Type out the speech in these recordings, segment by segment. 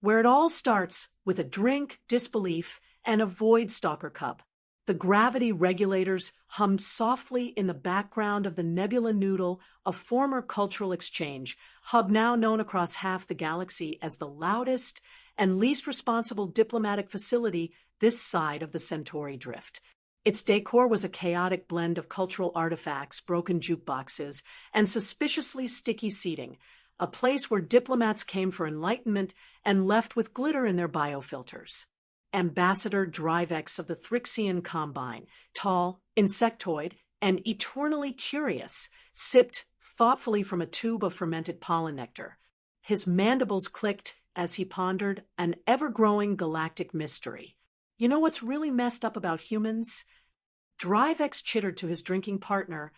where it all starts with a drink, disbelief, and a void stalker cup. The gravity regulators hummed softly in the background of the Nebula Noodle, a former cultural exchange hub now known across half the galaxy as the loudest and least responsible diplomatic facility this side of the Centauri drift. Its decor was a chaotic blend of cultural artifacts, broken jukeboxes, and suspiciously sticky seating, a place where diplomats came for enlightenment and left with glitter in their biofilters. Ambassador Drivex of the Thrixian Combine, tall, insectoid, and eternally curious, sipped thoughtfully from a tube of fermented pollen nectar. His mandibles clicked as he pondered an ever-growing galactic mystery. You know what's really messed up about humans? Drivex chittered to his drinking partner,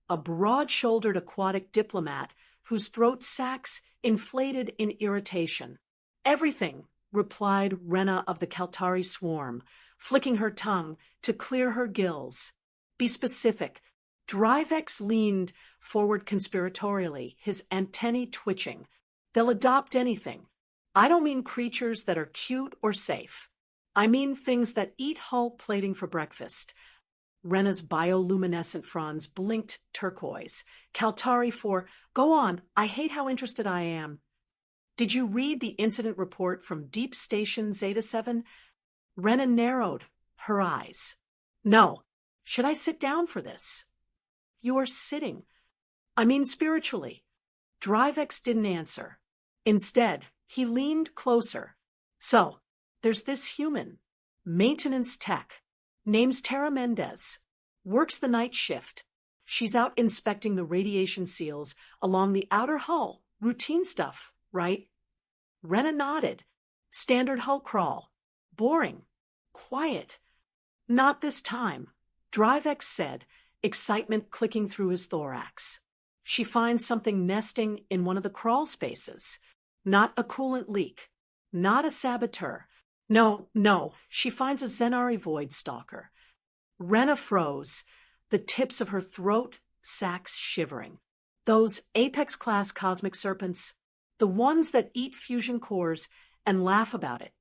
a broad-shouldered aquatic diplomat whose throat sacs inflated in irritation. Everything, replied Rena of the Kaltari swarm, flicking her tongue to clear her gills. Be specific. Drivex leaned forward conspiratorially, his antennae twitching. They'll adopt anything. I don't mean creatures that are cute or safe. I mean things that eat hull plating for breakfast. Rena's bioluminescent fronds blinked turquoise. Kaltari for, go on, I hate how interested I am. Did you read the incident report from Deep Station Zeta-7? Rena narrowed her eyes. No. Should I sit down for this? You are sitting. I mean spiritually. Drivex didn't answer. Instead, he leaned closer. So, there's this human, maintenance tech, name's Tara Mendez, works the night shift. She's out inspecting the radiation seals along the outer hull, routine stuff, right? Rena nodded. Standard hull crawl. Boring. Quiet. Not this time, Drivex said, excitement clicking through his thorax. She finds something nesting in one of the crawl spaces. Not a coolant leak. Not a saboteur. No, she finds a Zenari void stalker. Rena froze, the tips of her throat sacs shivering. Those Apex-class cosmic serpents, the ones that eat fusion cores and laugh about it.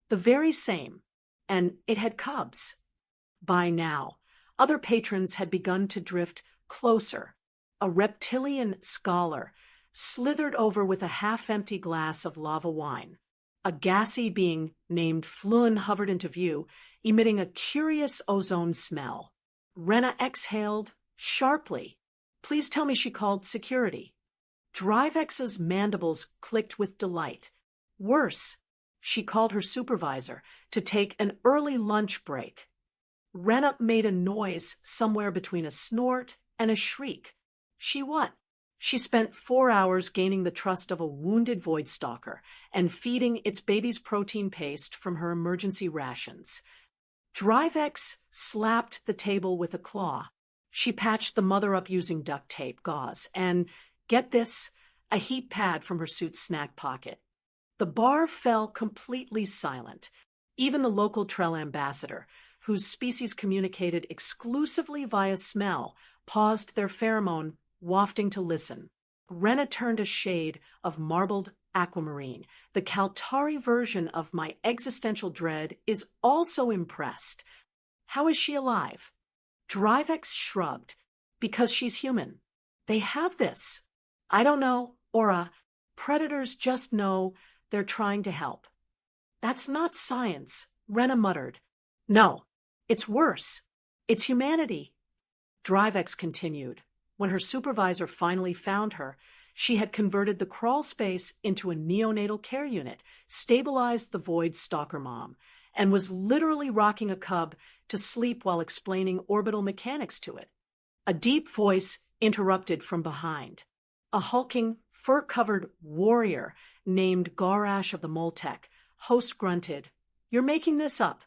The very same. And it had cubs. By now, other patrons had begun to drift closer. A reptilian scholar slithered over with a half-empty glass of lava wine. A gassy being named Fluin hovered into view, emitting a curious ozone smell. Rena exhaled sharply. Please tell me she called security. Drivex's mandibles clicked with delight. Worse, she called her supervisor to take an early lunch break. Rena made a noise somewhere between a snort and a shriek. She what? She spent 4 hours gaining the trust of a wounded void stalker and feeding its baby's protein paste from her emergency rations. Drivex slapped the table with a claw. She patched the mother up using duct tape, gauze, and, get this, a heat pad from her suit's snack pocket. The bar fell completely silent. Even the local Trell ambassador, whose species communicated exclusively via smell, paused their pheromone wafting to listen. Rena turned a shade of marbled aquamarine. The Kaltari version of my existential dread is also impressed. How is she alive? Drivex shrugged. Because she's human. They have this. I don't know, Aura. Predators just know they're trying to help. That's not science, Rena muttered. No, it's worse. It's humanity. Drivex continued. When her supervisor finally found her, she had converted the crawl space into a neonatal care unit, stabilized the void stalker mom, and was literally rocking a cub to sleep while explaining orbital mechanics to it. A deep voice interrupted from behind. A hulking, fur-covered warrior named Garash of the Moltec, host grunted, "You're making this up."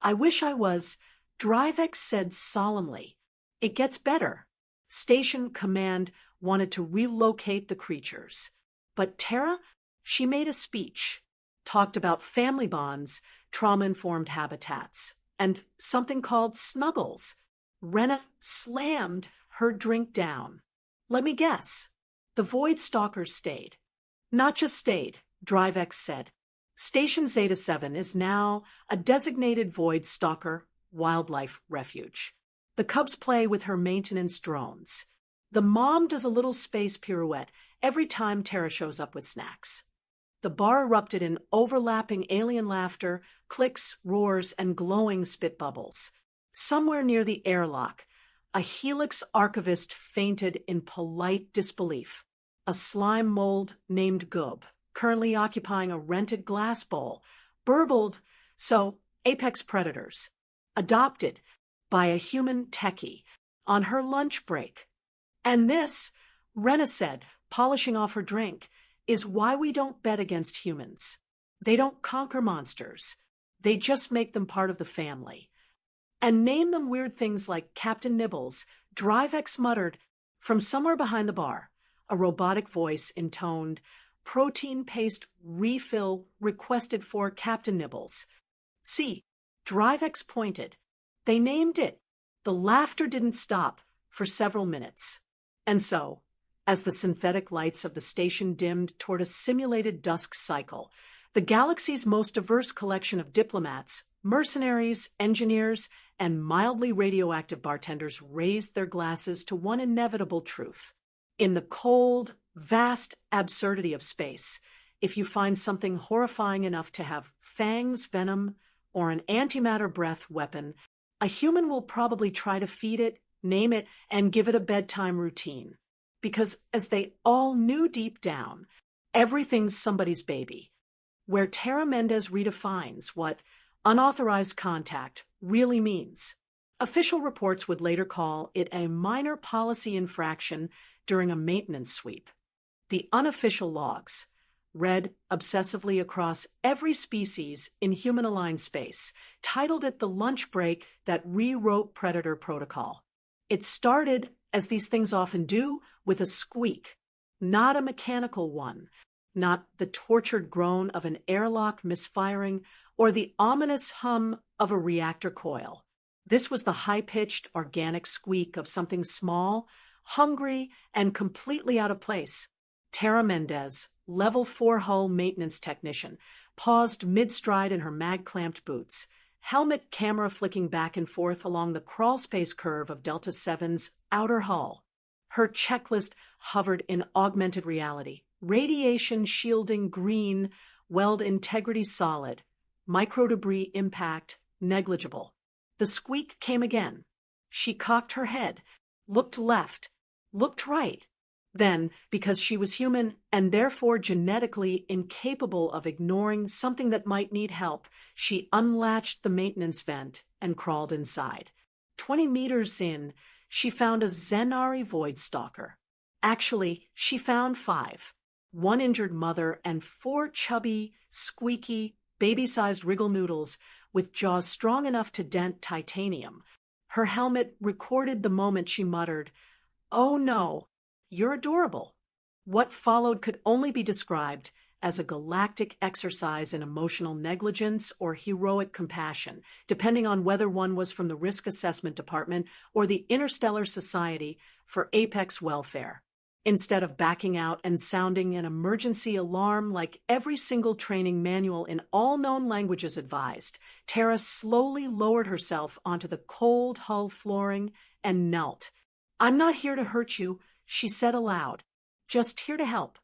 "I wish I was," Drivex said solemnly. "It gets better." Station Command wanted to relocate the creatures. But Tara, she made a speech, talked about family bonds, trauma-informed habitats, and something called snuggles. Rena slammed her drink down. "Let me guess. The void stalkers stayed." "Not just stayed," Drivex said. Station Zeta 7 is now a designated void stalker wildlife refuge. The cubs play with her maintenance drones. The mom does a little space pirouette every time Tara shows up with snacks. The bar erupted in overlapping alien laughter, clicks, roars, and glowing spit bubbles. Somewhere near the airlock, a Helix archivist fainted in polite disbelief. A slime mold named Goob, currently occupying a rented glass bowl, burbled, so apex predators, adopted by a human techie on her lunch break. And this, Rena said, polishing off her drink, is why we don't bet against humans. They don't conquer monsters. They just make them part of the family. And name them weird things like Captain Nibbles, DriveX muttered from somewhere behind the bar. A robotic voice intoned, protein paste refill requested for Captain Nibbles. See, DriveX pointed. They named it. The laughter didn't stop for several minutes. And so, as the synthetic lights of the station dimmed toward a simulated dusk cycle, the galaxy's most diverse collection of diplomats, mercenaries, engineers, and mildly radioactive bartenders raised their glasses to one inevitable truth. In the cold, vast absurdity of space, if you find something horrifying enough to have fangs, venom, or an antimatter breath weapon, a human will probably try to feed it, name it, and give it a bedtime routine. Because, as they all knew deep down, everything's somebody's baby. Where Tara Mendez redefines what unauthorized contact really means. Official reports would later call it a minor policy infraction during a maintenance sweep. The unofficial logs, read obsessively across every species in human-aligned space, titled it the lunch break that rewrote Predator Protocol. It started, as these things often do, with a squeak, not a mechanical one, not the tortured groan of an airlock misfiring or the ominous hum of a reactor coil. This was the high-pitched, organic squeak of something small, hungry, and completely out of place. Tara Mendez, Level 4 hull maintenance technician, paused mid-stride in her mag-clamped boots, helmet camera flicking back and forth along the crawlspace curve of Delta 7's outer hull. Her checklist hovered in augmented reality. Radiation shielding green, weld integrity solid, microdebris impact negligible. The squeak came again. She cocked her head, looked left, looked right. Then, because she was human and therefore genetically incapable of ignoring something that might need help, she unlatched the maintenance vent and crawled inside. 20 meters in, she found a Zenari void stalker. Actually, she found 5. 1 injured mother and 4 chubby, squeaky, baby-sized wriggle noodles with jaws strong enough to dent titanium. Her helmet recorded the moment she muttered, "Oh no, you're adorable." What followed could only be described as a galactic exercise in emotional negligence or heroic compassion, depending on whether one was from the Risk Assessment Department or the Interstellar Society for Apex Welfare. Instead of backing out and sounding an emergency alarm like every single training manual in all known languages advised, Tara slowly lowered herself onto the cold hull flooring and knelt. "I'm not here to hurt you," she said aloud. "Just here to help."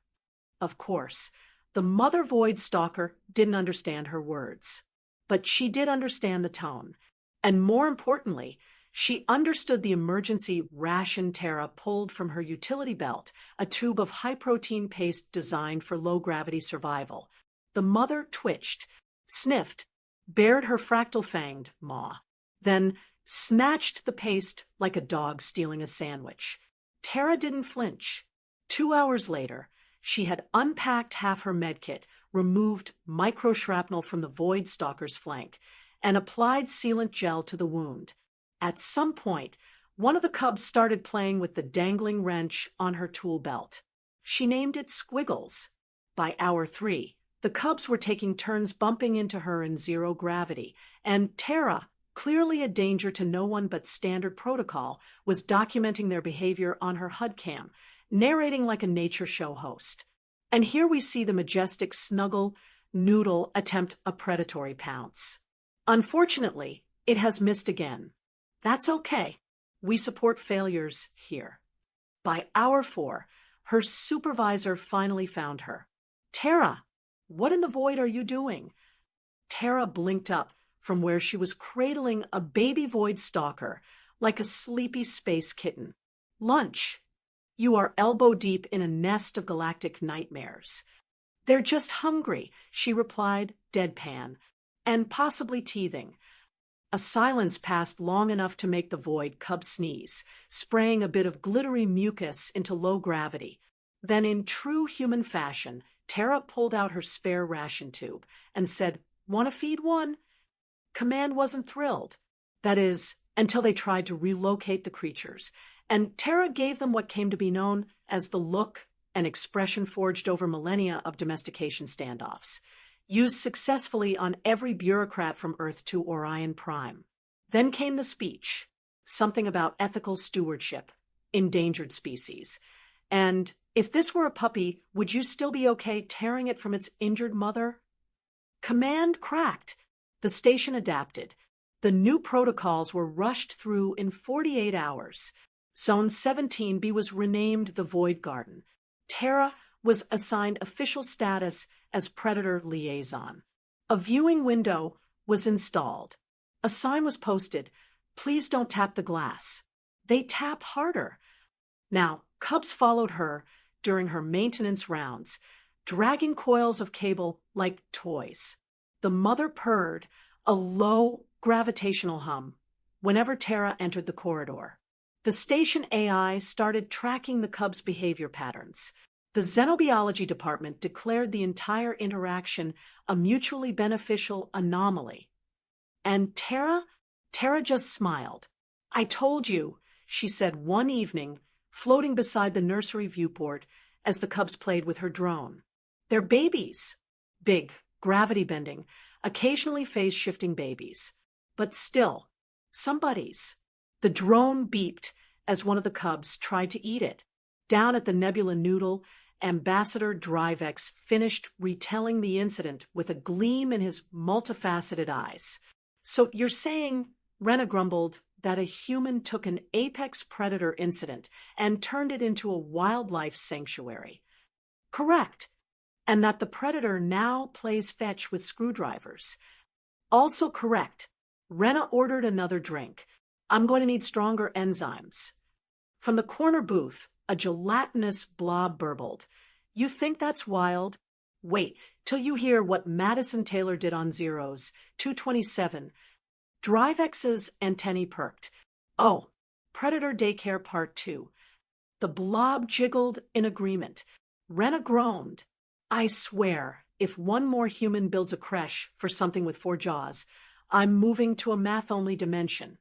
Of course, the mother void stalker didn't understand her words. But she did understand the tone. And more importantly, she understood the emergency ration Tara pulled from her utility belt, a tube of high-protein paste designed for low-gravity survival. The mother twitched, sniffed, bared her fractal-fanged maw, then snatched the paste like a dog stealing a sandwich. Tara didn't flinch. 2 hours later, she had unpacked half her medkit, removed microshrapnel from the void stalker's flank, and applied sealant gel to the wound. At some point, one of the cubs started playing with the dangling wrench on her tool belt. She named it Squiggles. By hour 3, the cubs were taking turns bumping into her in zero gravity, and Tara, clearly a danger to no one but standard protocol, was documenting their behavior on her HUD cam, narrating like a nature show host. And here we see the majestic snuggle, noodle attempt a predatory pounce. Unfortunately, it has missed again. That's okay. We support failures here. By hour 4, her supervisor finally found her. Tara, what in the void are you doing? Tara blinked up from where she was cradling a baby void stalker like a sleepy space kitten. Lunch. You are elbow deep in a nest of galactic nightmares. They're just hungry, she replied, deadpan, and possibly teething. A silence passed long enough to make the void cub sneeze, spraying a bit of glittery mucus into low gravity. Then, in true human fashion, Tara pulled out her spare ration tube and said, "Want to feed one?" Command wasn't thrilled. That is, until they tried to relocate the creatures, and Tara gave them what came to be known as the look, an expression forged over millennia of domestication standoffs, used successfully on every bureaucrat from Earth to Orion Prime. Then came the speech, something about ethical stewardship, endangered species, and if this were a puppy, would you still be okay tearing it from its injured mother? Command cracked. The station adapted. The new protocols were rushed through in 48 hours. Zone 17B was renamed the Void Garden. Tara was assigned official status as Predator Liaison. A viewing window was installed. A sign was posted, "Please don't tap the glass." They tap harder. Now, cubs followed her during her maintenance rounds, dragging coils of cable like toys. The mother purred, a low gravitational hum, whenever Tara entered the corridor. The station AI started tracking the cubs' behavior patterns. The xenobiology department declared the entire interaction a mutually beneficial anomaly. And Tara just smiled. "I told you," she said one evening, floating beside the nursery viewport as the cubs played with her drone. "They're babies. Big, gravity-bending, occasionally phase-shifting babies. But still, somebody's." The drone beeped as one of the cubs tried to eat it. Down at the Nebula Noodle, Ambassador Drivex finished retelling the incident with a gleam in his multifaceted eyes. "So you're saying," Rena grumbled, "that a human took an apex predator incident and turned it into a wildlife sanctuary?" "Correct. And that the predator now plays fetch with screwdrivers." "Also correct." Rena ordered another drink. "I'm going to need stronger enzymes." From the corner booth, a gelatinous blob burbled. "You think that's wild? Wait till you hear what Madison Taylor did on Zeros, 227. Drivex's antennae perked. Oh, Predator Daycare Part 2. The blob jiggled in agreement. Rena groaned. "I swear, if one more human builds a creche for something with 4 jaws, I'm moving to a math-only dimension."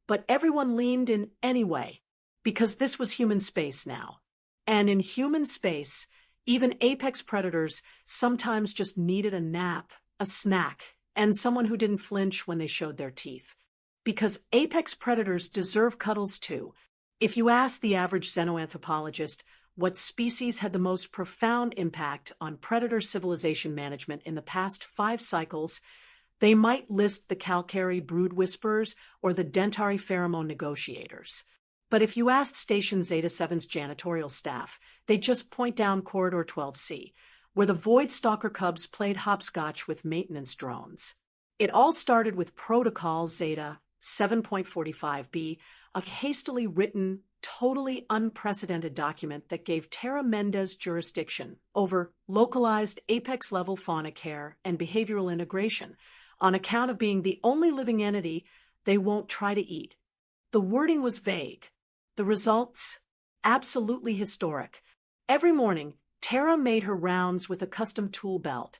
But everyone leaned in anyway, because this was human space now. And in human space, even apex predators sometimes just needed a nap, a snack, and someone who didn't flinch when they showed their teeth. Because apex predators deserve cuddles too. If you ask the average xenoanthropologist what species had the most profound impact on predator civilization management in the past 5 cycles, they might list the Calcari brood whisperers or the Dentari pheromone negotiators. But if you asked Station Zeta 7's janitorial staff, they'd just point down Corridor 12C, where the Void Stalker cubs played hopscotch with maintenance drones. It all started with Protocol Zeta 7.45b, a hastily written, totally unprecedented document that gave Tara Mendez jurisdiction over localized apex-level fauna care and behavioral integration, on account of being the only living entity they won't try to eat. The wording was vague. The results? Absolutely historic. Every morning, Tara made her rounds with a custom tool belt,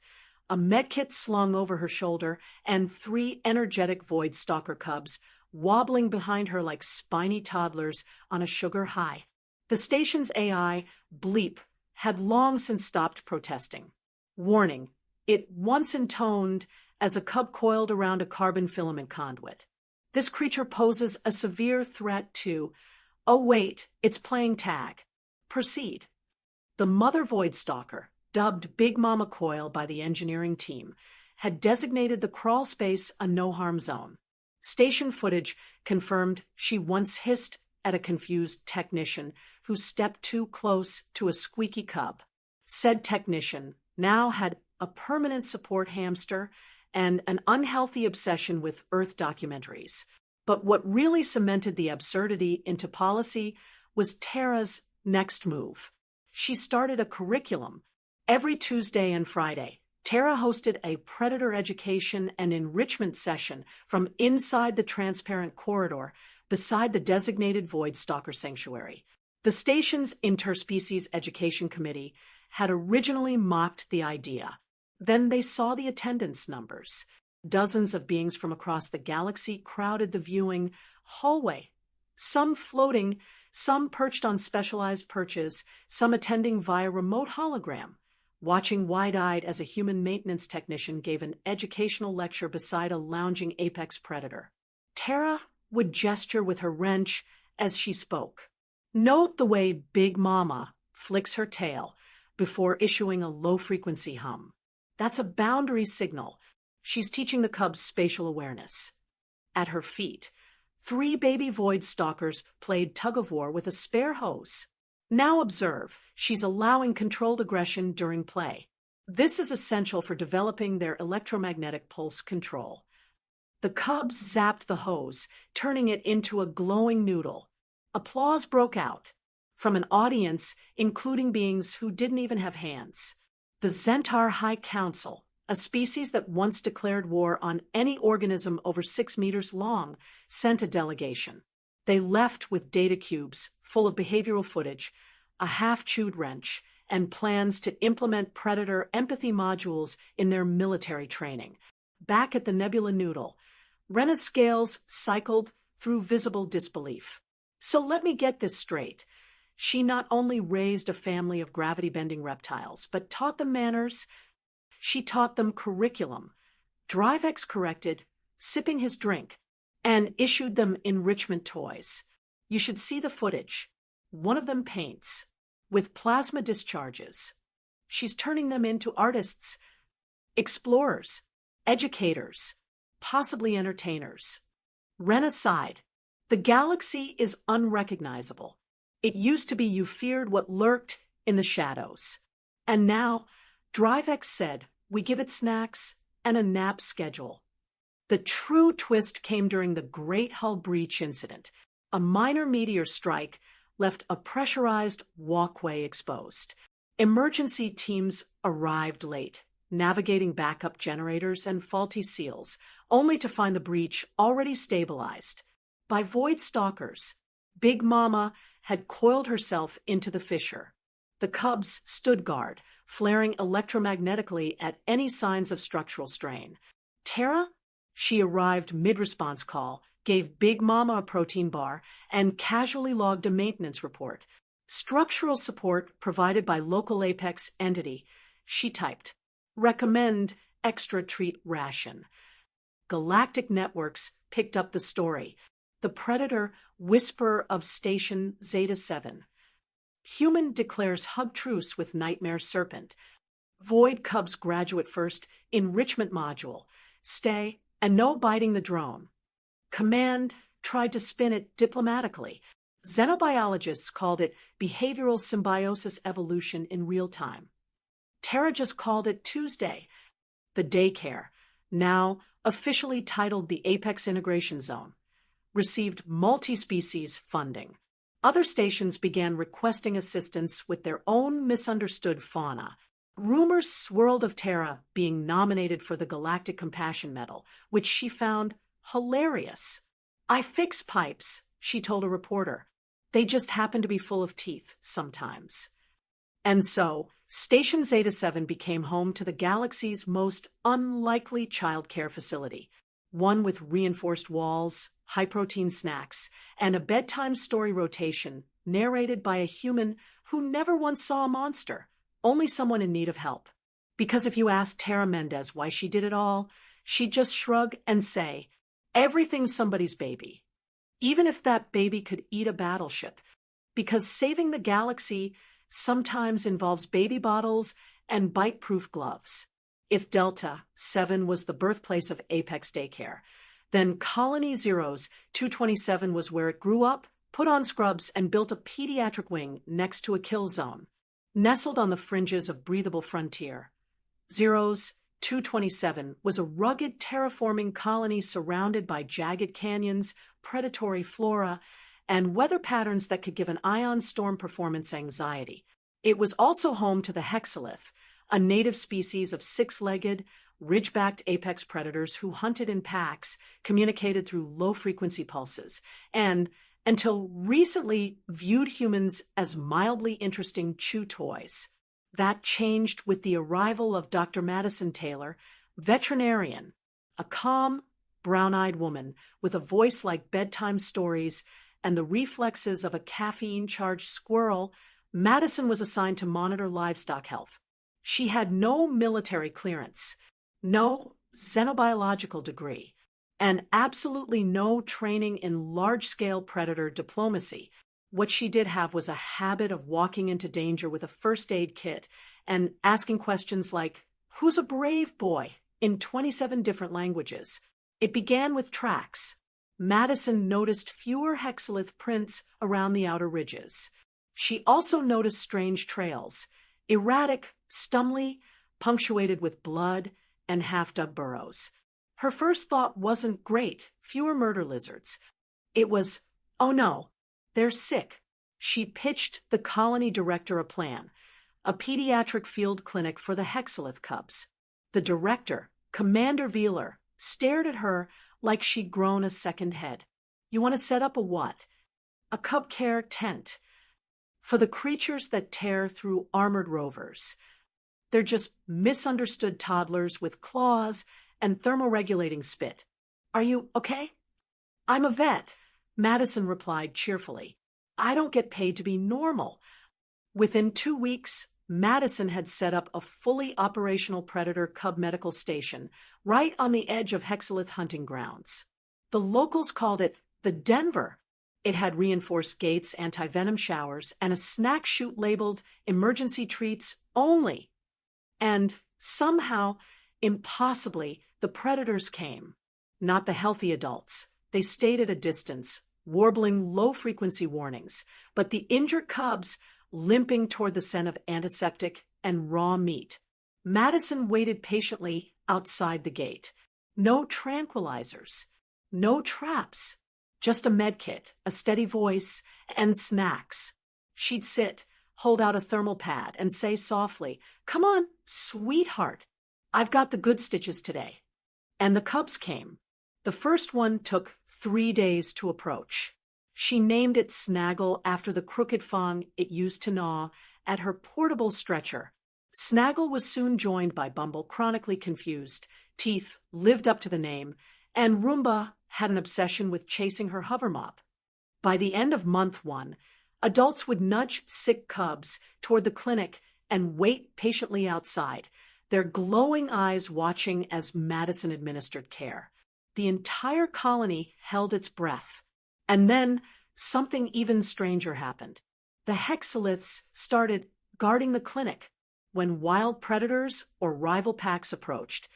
a medkit slung over her shoulder, and 3 energetic Void Stalker cubs wobbling behind her like spiny toddlers on a sugar high. The station's AI, Bleep, had long since stopped protesting. Warning, it once intoned as a cub coiled around a carbon filament conduit. This creature poses a severe threat to... Oh wait, it's playing tag. Proceed. The mother Void Stalker, dubbed Big Mama Coil by the engineering team, had designated the crawl space a no-harm zone. Station footage confirmed she once hissed at a confused technician who stepped too close to a squeaky cub. Said technician now had a permanent support hamster and an unhealthy obsession with Earth documentaries. But what really cemented the absurdity into policy was Tara's next move. She started a curriculum. Every Tuesday and Friday, Tara hosted a predator education and enrichment session from inside the transparent corridor beside the designated void stalker sanctuary. The station's interspecies education committee had originally mocked the idea. Then they saw the attendance numbers. Dozens of beings from across the galaxy crowded the viewing hallway, some floating, some perched on specialized perches, some attending via remote hologram, watching wide-eyed as a human maintenance technician gave an educational lecture beside a lounging apex predator. Tara would gesture with her wrench as she spoke. Note the way Big Mama flicks her tail before issuing a low-frequency hum. That's a boundary signal. She's teaching the cubs spatial awareness. At her feet, 3 baby void stalkers played tug-of-war with a spare hose. Now observe, she's allowing controlled aggression during play. This is essential for developing their electromagnetic pulse control. The cubs zapped the hose, turning it into a glowing noodle. Applause broke out from an audience, including beings who didn't even have hands. The Zhentar High Council, a species that once declared war on any organism over 6 meters long, sent a delegation. They left with data cubes full of behavioral footage, a half-chewed wrench, and plans to implement predator empathy modules in their military training. Back at the Nebula Noodle, Rena's scales cycled through visible disbelief. So let me get this straight. She not only raised a family of gravity-bending reptiles, but taught them manners. She taught them curriculum. DriveX corrected, sipping his drink, and issued them enrichment toys. You should see the footage. One of them paints, with plasma discharges. She's turning them into artists, explorers, educators, possibly entertainers. Rena sighed. The galaxy is unrecognizable. It used to be you feared what lurked in the shadows. And now, DriveX said, we give it snacks and a nap schedule. The true twist came during the Great Hull Breach incident. A minor meteor strike left a pressurized walkway exposed. Emergency teams arrived late, navigating backup generators and faulty seals, only to find the breach already stabilized. By void stalkers, Big Mama had coiled herself into the fissure. The cubs stood guard, flaring electromagnetically at any signs of structural strain. Tara? She arrived mid-response call, gave Big Mama a protein bar, and casually logged a maintenance report. Structural support provided by local Apex entity. She typed, recommend extra treat ration. Galactic Networks picked up the story. The Predator whisper of Station Zeta 7. Human declares hug truce with Nightmare Serpent. Void Cubs graduate first enrichment module. Stay and no biting the drone. Command tried to spin it diplomatically. Xenobiologists called it behavioral symbiosis evolution in real time. Tara just called it Tuesday. The daycare, now officially titled the Apex Integration Zone, received multi-species funding. Other stations began requesting assistance with their own misunderstood fauna. Rumors swirled of Tara being nominated for the Galactic Compassion Medal, which she found hilarious. I fix pipes, she told a reporter. They just happen to be full of teeth sometimes. And so, Station Zeta 7 became home to the galaxy's most unlikely childcare facility, one with reinforced walls, high-protein snacks, and a bedtime story rotation narrated by a human who never once saw a monster, only someone in need of help. Because if you asked Tara Mendez why she did it all, she'd just shrug and say, everything's somebody's baby. Even if that baby could eat a battleship. Because saving the galaxy sometimes involves baby bottles and bite-proof gloves. If Delta 7 was the birthplace of Apex Daycare, then Colony Zero's 227 was where it grew up, put on scrubs, and built a pediatric wing next to a kill zone. Nestled on the fringes of breathable frontier, Zero's 227 was a rugged terraforming colony surrounded by jagged canyons, predatory flora, and weather patterns that could give an ion storm performance anxiety. It was also home to the hexalith, a native species of six-legged, ridge-backed apex predators who hunted in packs, communicated through low-frequency pulses, and, until recently, viewed humans as mildly interesting chew toys. That changed with the arrival of Dr. Madison Taylor, veterinarian, a calm, brown-eyed woman with a voice like bedtime stories and the reflexes of a caffeine-charged squirrel. Madison was assigned to monitor livestock health. She had no military clearance, no xenobiological degree, and absolutely no training in large-scale predator diplomacy. What she did have was a habit of walking into danger with a first aid kit and asking questions like, "Who's a brave boy?" in 27 different languages. It began with tracks. Madison noticed fewer hexalith prints around the outer ridges. She also noticed strange trails, erratic, stumbly, punctuated with blood and half-dug burrows. Her first thought wasn't great, fewer murder lizards. It was, oh no, they're sick. She pitched the colony director a plan, a pediatric field clinic for the hexalith cubs. The director, Commander Veeler, stared at her like she'd grown a second head. "You want to set up a what?" "A cub care tent. For the creatures that tear through armored rovers. They're just misunderstood toddlers with claws and thermoregulating spit. Are you okay?" "I'm a vet," Madison replied cheerfully. "I don't get paid to be normal." Within 2 weeks, Madison had set up a fully operational predator cub medical station right on the edge of hexalith hunting grounds. The locals called it the Denver. It had reinforced gates, anti-venom showers, and a snack chute labeled emergency treats only. And somehow, impossibly, the predators came. Not the healthy adults. They stayed at a distance, warbling low-frequency warnings, but the injured cubs limping toward the scent of antiseptic and raw meat. Madison waited patiently outside the gate. No tranquilizers, no traps, just a medkit, a steady voice, and snacks. She'd sit, hold out a thermal pad, and say softly, "Come on, sweetheart. I've got the good stitches today." And the cubs came. The first one took 3 days to approach. She named it Snaggle after the crooked fang it used to gnaw at her portable stretcher. Snaggle was soon joined by Bumble, chronically confused. Teeth lived up to the name, and Roomba had an obsession with chasing her hover mop. By the end of month 1, adults would nudge sick cubs toward the clinic and wait patiently outside, their glowing eyes watching as Madison administered care. The entire colony held its breath. And then something even stranger happened. The hexaliths started guarding the clinic. When wild predators or rival packs approached,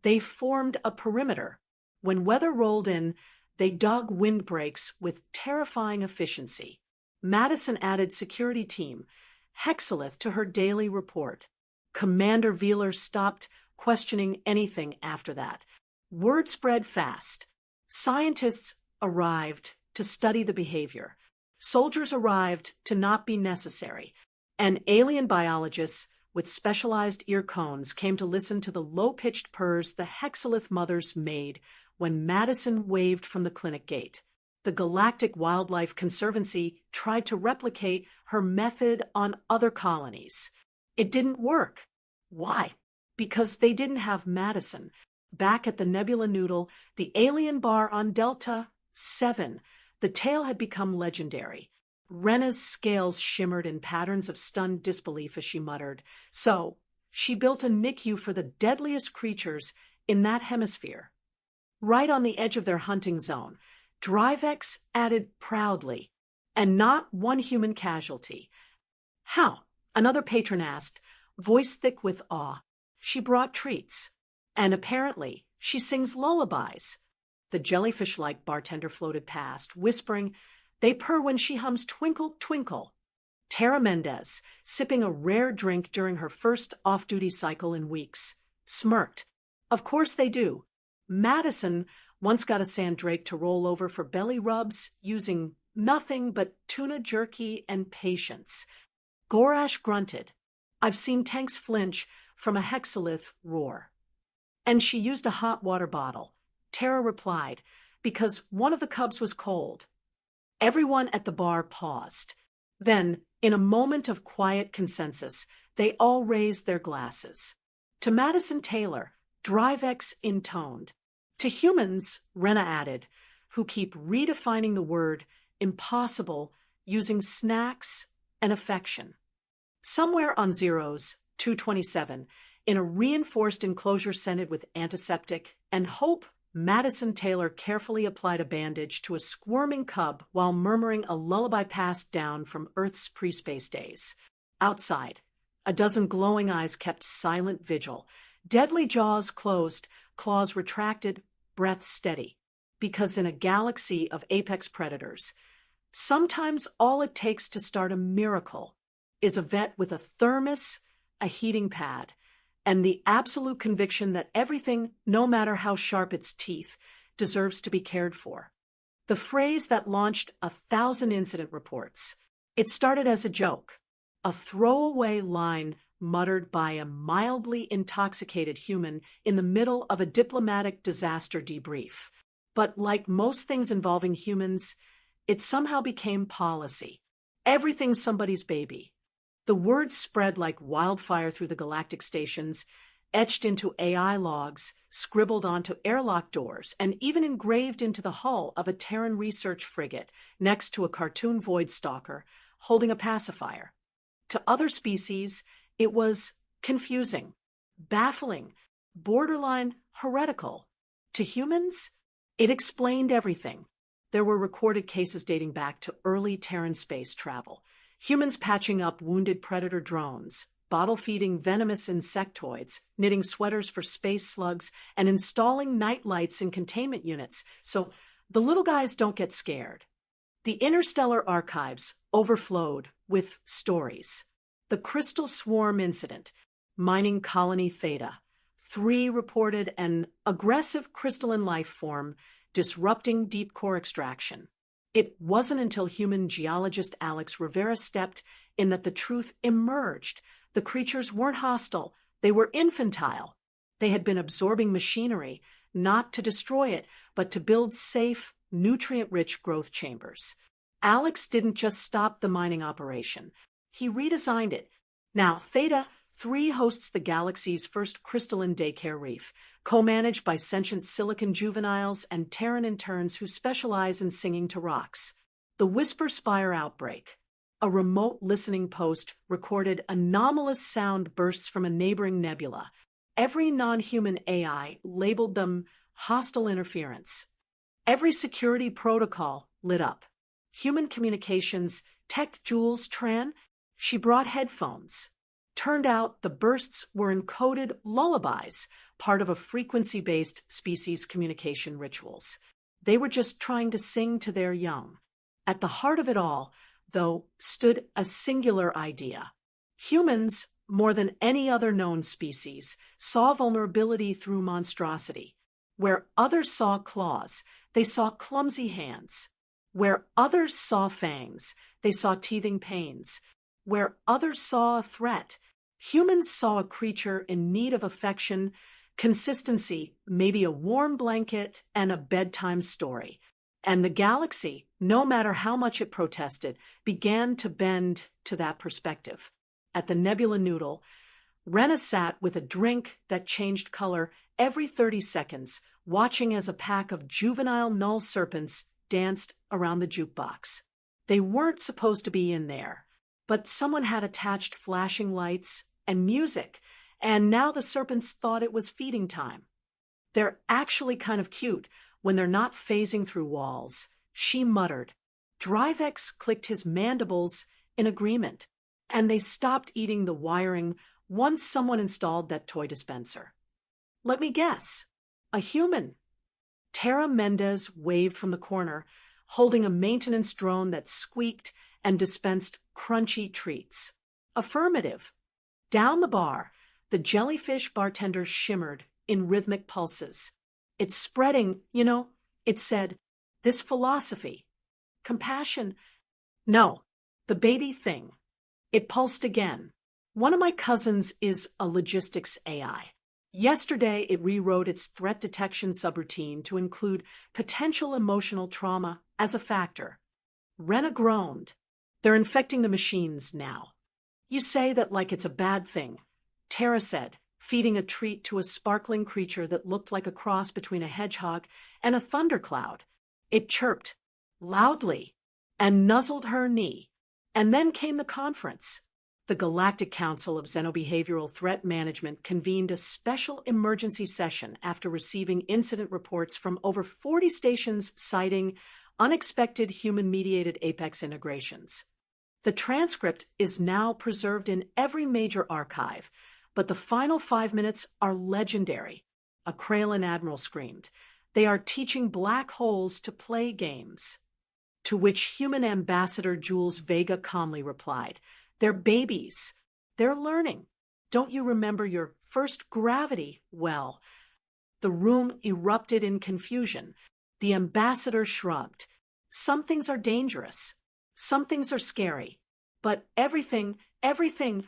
they formed a perimeter. When weather rolled in, they dug windbreaks with terrifying efficiency. Madison added security team, hexalith, to her daily report. Commander Veeler stopped questioning anything after that. Word spread fast. Scientists arrived to study the behavior. Soldiers arrived to not be necessary. And alien biologists with specialized ear cones came to listen to the low-pitched purrs the hexalith mothers made when Madison waved from the clinic gate. The Galactic Wildlife Conservancy tried to replicate her method on other colonies. It didn't work. Why? Because they didn't have Madison. Back at the Nebula Noodle, the alien bar on Delta 7, the tale had become legendary. Rena's scales shimmered in patterns of stunned disbelief as she muttered. So, she built a NICU for the deadliest creatures in that hemisphere. Right on the edge of their hunting zone, Drivex added proudly, and not one human casualty. How? Another patron asked, voice thick with awe. She brought treats. And apparently, she sings lullabies. The jellyfish-like bartender floated past, whispering, "They purr when she hums Twinkle, Twinkle." Tara Mendez, sipping a rare drink during her first off-duty cycle in weeks, smirked. Of course they do. Madison once got a Sandrake to roll over for belly rubs using nothing but tuna jerky and patience. Gorash grunted. I've seen tanks flinch from a hexalith roar. And she used a hot water bottle, Tara replied, because one of the cubs was cold. Everyone at the bar paused. Then, in a moment of quiet consensus, they all raised their glasses. To Madison Taylor, DriveX intoned. To humans, Rena added, who keep redefining the word impossible using snacks and affection. Somewhere on Zero's 227, in a reinforced enclosure scented with antiseptic and hope, Madison Taylor carefully applied a bandage to a squirming cub while murmuring a lullaby passed down from Earth's pre-space days. Outside, a dozen glowing eyes kept silent vigil, deadly jaws closed, claws retracted, breath steady. Because in a galaxy of apex predators, sometimes all it takes to start a miracle is a vet with a thermos, a heating pad, and the absolute conviction that everything, no matter how sharp its teeth, deserves to be cared for. The phrase that launched 1,000 incident reports. It started as a joke, a throwaway line muttered by a mildly intoxicated human in the middle of a diplomatic disaster debrief. But like most things involving humans, it somehow became policy. Everything's somebody's baby. The words spread like wildfire through the galactic stations, etched into AI logs, scribbled onto airlock doors, and even engraved into the hull of a Terran research frigate next to a cartoon void stalker holding a pacifier. To other species, it was confusing, baffling, borderline heretical. To humans, it explained everything. There were recorded cases dating back to early Terran space travel. Humans patching up wounded predator drones, bottle-feeding venomous insectoids, knitting sweaters for space slugs, and installing night lights in containment units so the little guys don't get scared. The interstellar archives overflowed with stories. The Crystal Swarm incident, mining colony Theta. 3 reported an aggressive crystalline life form disrupting deep core extraction. It wasn't until human geologist Alex Rivera stepped in that the truth emerged. The creatures weren't hostile. They were infantile. They had been absorbing machinery, not to destroy it, but to build safe, nutrient-rich growth chambers. Alex didn't just stop the mining operation. He redesigned it. Now, Theta 3 hosts the galaxy's first crystalline daycare reef, co-managed by sentient silicon juveniles and Terran interns who specialize in singing to rocks. The Whisper Spire outbreak. A remote listening post recorded anomalous sound bursts from a neighboring nebula. Every non-human AI labeled them hostile interference. Every security protocol lit up. Human communications tech Jules Tran, she brought headphones. Turned out the bursts were encoded lullabies, part of a frequency-based species communication rituals. They were just trying to sing to their young. At the heart of it all, though, stood a singular idea. Humans, more than any other known species, saw vulnerability through monstrosity. Where others saw claws, they saw clumsy hands. Where others saw fangs, they saw teething pains. Where others saw a threat, humans saw a creature in need of affection, consistency, maybe a warm blanket, and a bedtime story. And the galaxy, no matter how much it protested, began to bend to that perspective. At the Nebula Noodle, Rena sat with a drink that changed color every 30 seconds, watching as a pack of juvenile null serpents danced around the jukebox. They weren't supposed to be in there, but someone had attached flashing lights and music, and now the serpents thought it was feeding time. They're actually kind of cute when they're not phasing through walls, she muttered. DriveX clicked his mandibles in agreement, and they stopped eating the wiring once someone installed that toy dispenser. Let me guess. A human. Tara Mendez waved from the corner, holding a maintenance drone that squeaked and dispensed crunchy treats. Affirmative. Down the bar, the jellyfish bartender shimmered in rhythmic pulses. It's spreading, it said, this philosophy. Compassion. No, the baby thing. It pulsed again. One of my cousins is a logistics AI. Yesterday, it rewrote its threat detection subroutine to include potential emotional trauma as a factor. Rena groaned. They're infecting the machines now. You say that like it's a bad thing, Tara said, feeding a treat to a sparkling creature that looked like a cross between a hedgehog and a thundercloud. It chirped, loudly, and nuzzled her knee. And then came the conference. The Galactic Council of Xenobehavioral Threat Management convened a special emergency session after receiving incident reports from over 40 stations citing unexpected human-mediated Apex integrations. The transcript is now preserved in every major archive, but the final 5 minutes are legendary. A Kraylan admiral screamed, "They are teaching black holes to play games." To which human ambassador Jules Vega calmly replied, "They're babies. They're learning. Don't you remember your first gravity well?" The room erupted in confusion. The ambassador shrugged. Some things are dangerous. Some things are scary. But everything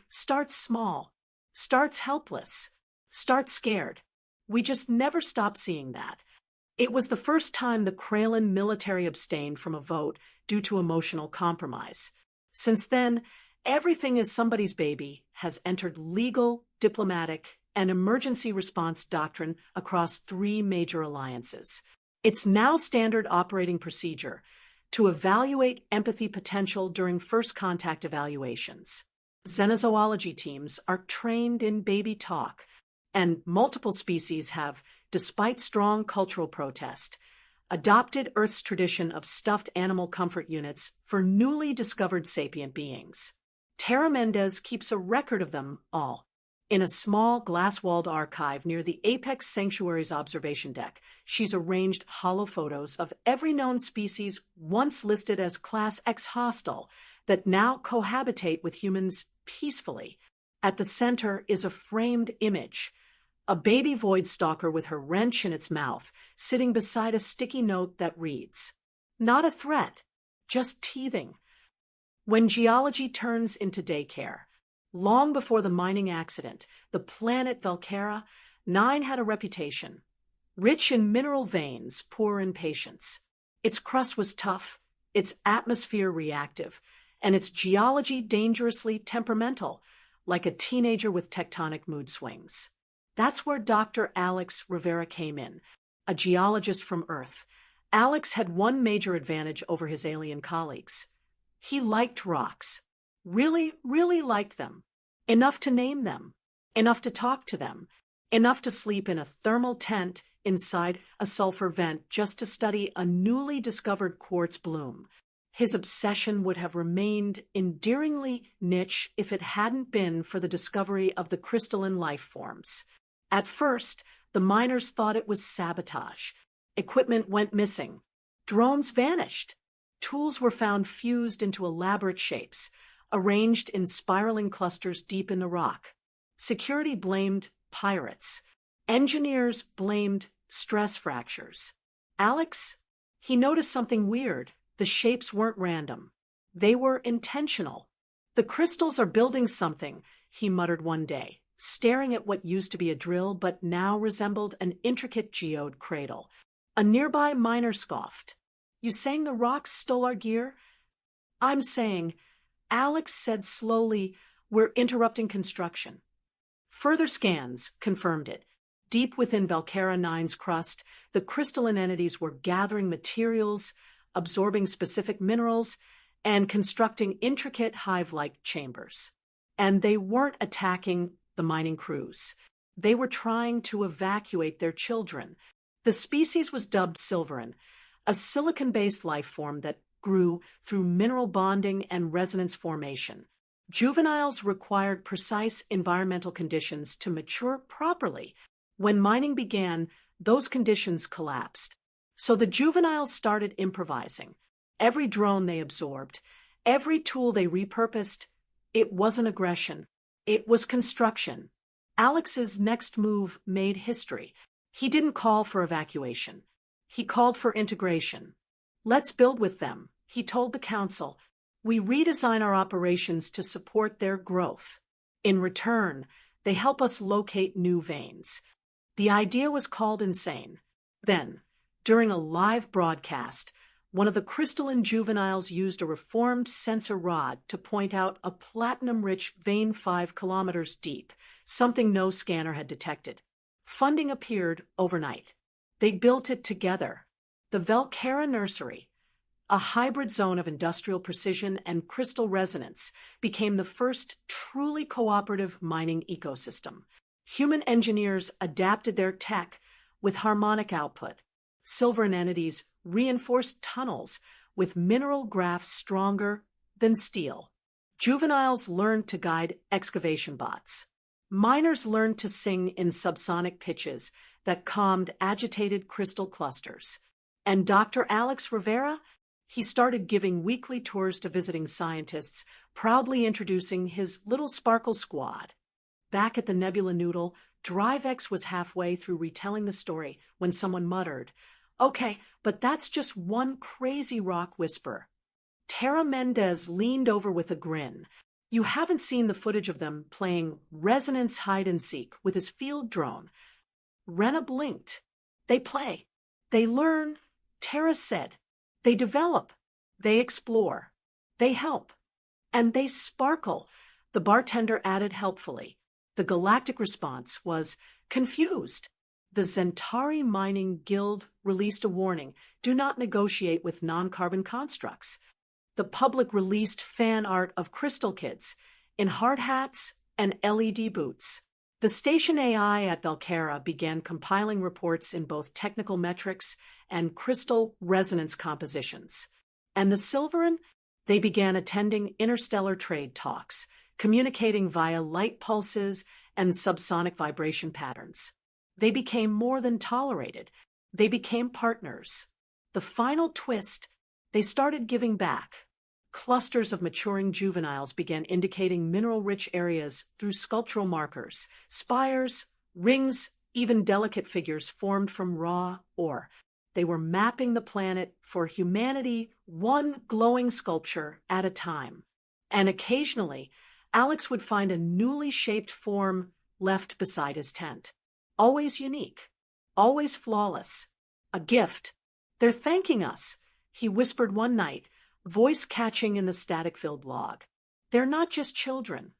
starts small, starts helpless, starts scared. We just never stopped seeing that. It was the first time the Kraylan military abstained from a vote due to emotional compromise. Since then, everything is somebody's baby has entered legal, diplomatic, and emergency response doctrine across 3 major alliances. It's now standard operating procedure to evaluate empathy potential during first contact evaluations. Xenozoology teams are trained in baby talk, and multiple species have, despite strong cultural protest, adopted Earth's tradition of stuffed animal comfort units for newly discovered sapient beings. Tara Mendez keeps a record of them all. In a small glass-walled archive near the Apex Sanctuary's observation deck, she's arranged holophotos of every known species once listed as Class X hostile that now cohabitate with humans peacefully. At the center is a framed image, a baby void stalker with her wrench in its mouth, sitting beside a sticky note that reads, "Not a threat, just teething." When geology turns into daycare, long before the mining accident, the planet Valkera 9 had a reputation. Rich in mineral veins, poor in patience. Its crust was tough, its atmosphere reactive, and its geology dangerously temperamental, like a teenager with tectonic mood swings. That's where Dr. Alex Rivera came in, a geologist from Earth. Alex had one major advantage over his alien colleagues. He liked rocks. Really, really liked them. Enough to name them. Enough to talk to them. Enough to sleep in a thermal tent inside a sulfur vent just to study a newly discovered quartz bloom. His obsession would have remained endearingly niche if it hadn't been for the discovery of the crystalline life forms. At first, the miners thought it was sabotage. Equipment went missing. Drones vanished. Tools were found fused into elaborate shapes, arranged in spiraling clusters deep in the rock. Security blamed pirates. Engineers blamed stress fractures. Alex, he noticed something weird. The shapes weren't random. They were intentional. "The crystals are building something," he muttered one day, staring at what used to be a drill but now resembled an intricate geode cradle. A nearby miner scoffed. "You saying the rocks stole our gear?" "I'm saying," Alex said slowly, "we're interrupting construction." Further scans confirmed it. Deep within Valkera 9's crust, the crystalline entities were gathering materials, absorbing specific minerals, and constructing intricate hive-like chambers. And they weren't attacking the mining crews. They were trying to evacuate their children. The species was dubbed Silverin, a silicon-based life form that grew through mineral bonding and resonance formation. Juveniles required precise environmental conditions to mature properly. When mining began, those conditions collapsed. So the juveniles started improvising. Every drone they absorbed, every tool they repurposed, it wasn't aggression. It was construction. Alex's next move made history. He didn't call for evacuation. He called for integration. Let's build with them, he told the council. We redesign our operations to support their growth. In return, they help us locate new veins. The idea was called insane. Then, during a live broadcast, one of the crystalline juveniles used a reformed sensor rod to point out a platinum-rich vein 5 kilometers deep, something no scanner had detected. Funding appeared overnight. They built it together. The Velcara Nursery, a hybrid zone of industrial precision and crystal resonance, became the first truly cooperative mining ecosystem. Human engineers adapted their tech with harmonic output. Silver entities reinforced tunnels with mineral graphs stronger than steel. Juveniles learned to guide excavation bots. Miners learned to sing in subsonic pitches that calmed agitated crystal clusters. And Dr. Alex Rivera, he started giving weekly tours to visiting scientists, proudly introducing his little sparkle squad. Back at the Nebula Noodle, DriveX was halfway through retelling the story when someone muttered, "Okay, but that's just one crazy rock whisper." Tara Mendez leaned over with a grin. You haven't seen the footage of them playing resonance hide-and-seek with his field drone. Rena blinked. They play. They learn, Tara said. They develop. They explore. They help. And they sparkle, the bartender added helpfully. The galactic response was confused. The Zentari Mining Guild released a warning: do not negotiate with non-carbon constructs. The public released fan art of Crystal Kids in hard hats and LED boots. The station AI at Velcara began compiling reports in both technical metrics and crystal resonance compositions. And the Silverin, they began attending interstellar trade talks, communicating via light pulses and subsonic vibration patterns. They became more than tolerated. They became partners. The final twist, they started giving back. Clusters of maturing juveniles began indicating mineral-rich areas through sculptural markers. Spires, rings, even delicate figures formed from raw ore. They were mapping the planet for humanity, one glowing sculpture at a time. And occasionally, Alex would find a newly shaped form left beside his tent. Always unique, always flawless. A gift. They're thanking us, he whispered one night, voice catching in the static-filled log. They're not just children.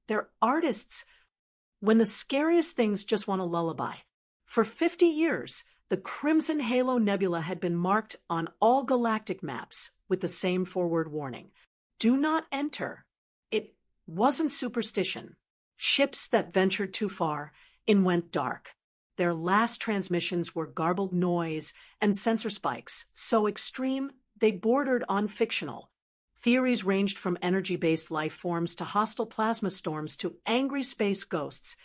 They're artists. When the scariest things just want a lullaby. For 50 years, the Crimson Halo Nebula had been marked on all galactic maps with the same forward warning. Do not enter. It wasn't superstition. Ships that ventured too far in went dark. Their last transmissions were garbled noise and sensor spikes, so extreme they bordered on fictional. Theories ranged from energy-based life forms to hostile plasma storms to angry space ghosts,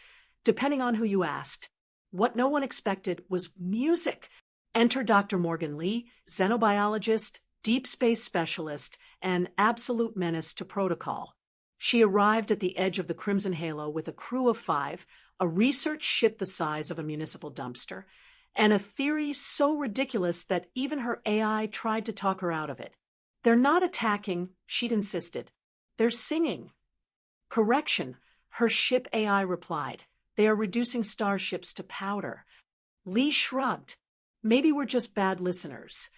depending on who you asked. What no one expected was music. Enter Dr. Morgan Lee, xenobiologist, deep space specialist, and absolute menace to protocol. She arrived at the edge of the Crimson Halo with a crew of 5, a research ship the size of a municipal dumpster, and a theory so ridiculous that even her AI tried to talk her out of it. They're not attacking, she'd insisted. They're singing. Correction, her ship AI replied. They are reducing starships to powder. Lee shrugged. Maybe we're just bad listeners.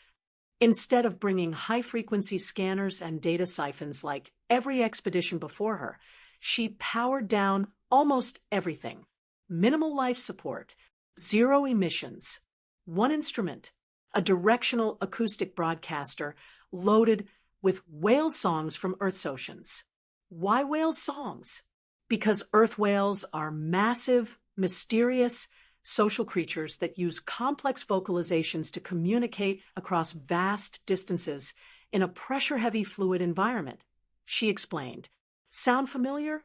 Instead of bringing high-frequency scanners and data siphons like every expedition before her, she powered down almost everything. Minimal life support, 0 emissions, one instrument, a directional acoustic broadcaster loaded with whale songs from Earth's oceans. Why whale songs? Because Earth whales are massive, mysterious, social creatures that use complex vocalizations to communicate across vast distances in a pressure-heavy fluid environment, she explained. Sound familiar?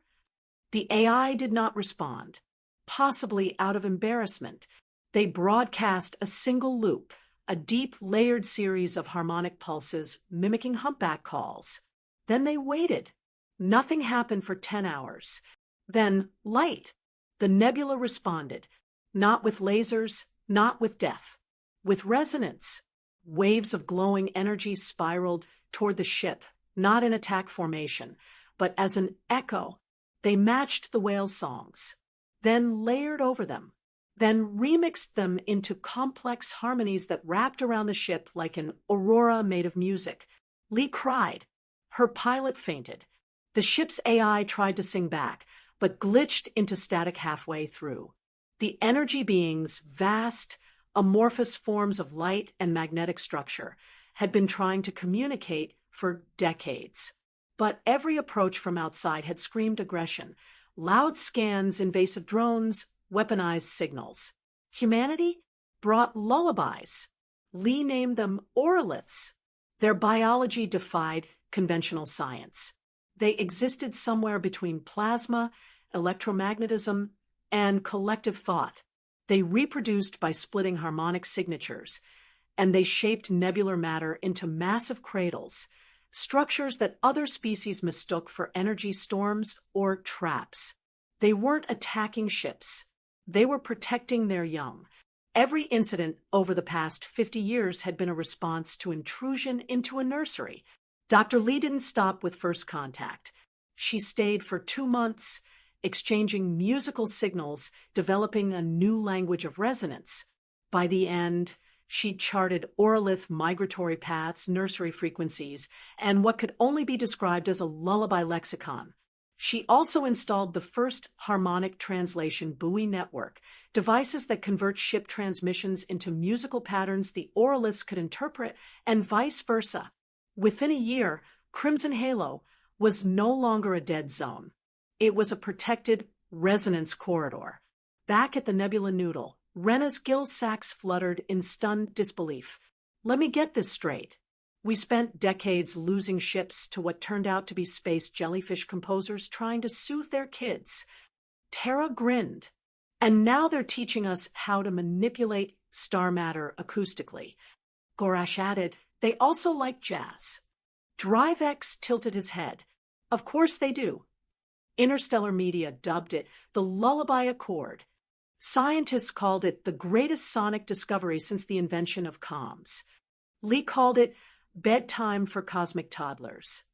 The AI did not respond, possibly out of embarrassment. They broadcast a single loop, a deep, layered series of harmonic pulses mimicking humpback calls. Then they waited. Nothing happened for 10 hours. Then, light. The nebula responded, not with lasers, not with death, with resonance. Waves of glowing energy spiraled toward the ship, not in attack formation, but as an echo. They matched the whale songs, then layered over them, then remixed them into complex harmonies that wrapped around the ship like an aurora made of music. Lee cried. Her pilot fainted. The ship's AI tried to sing back, but glitched into static halfway through. The energy beings, vast, amorphous forms of light and magnetic structure, had been trying to communicate for decades. But every approach from outside had screamed aggression. Loud scans, invasive drones, weaponized signals. Humanity brought lullabies. Lee named them oroliths. Their biology defied conventional science. They existed somewhere between plasma, electromagnetism, and collective thought. They reproduced by splitting harmonic signatures, and they shaped nebular matter into massive cradles, structures that other species mistook for energy storms or traps. They weren't attacking ships. They were protecting their young. Every incident over the past 50 years had been a response to intrusion into a nursery. Dr. Lee didn't stop with first contact. She stayed for 2 months, exchanging musical signals, developing a new language of resonance. By the end, she charted orolith migratory paths, nursery frequencies, and what could only be described as a lullaby lexicon. She also installed the first harmonic translation buoy network, devices that convert ship transmissions into musical patterns the oroliths could interpret, and vice versa. Within a year, Crimson Halo was no longer a dead zone. It was a protected resonance corridor. Back at the Nebula Noodle, Rena's gill sacks fluttered in stunned disbelief. Let me get this straight. We spent decades losing ships to what turned out to be space jellyfish composers trying to soothe their kids. Tara grinned. And now they're teaching us how to manipulate star matter acoustically. Gorash added, they also like jazz. DriveX tilted his head. Of course they do. Interstellar media dubbed it the lullaby accord. Scientists called it the greatest sonic discovery since the invention of comms. Lee called it bedtime for cosmic toddlers.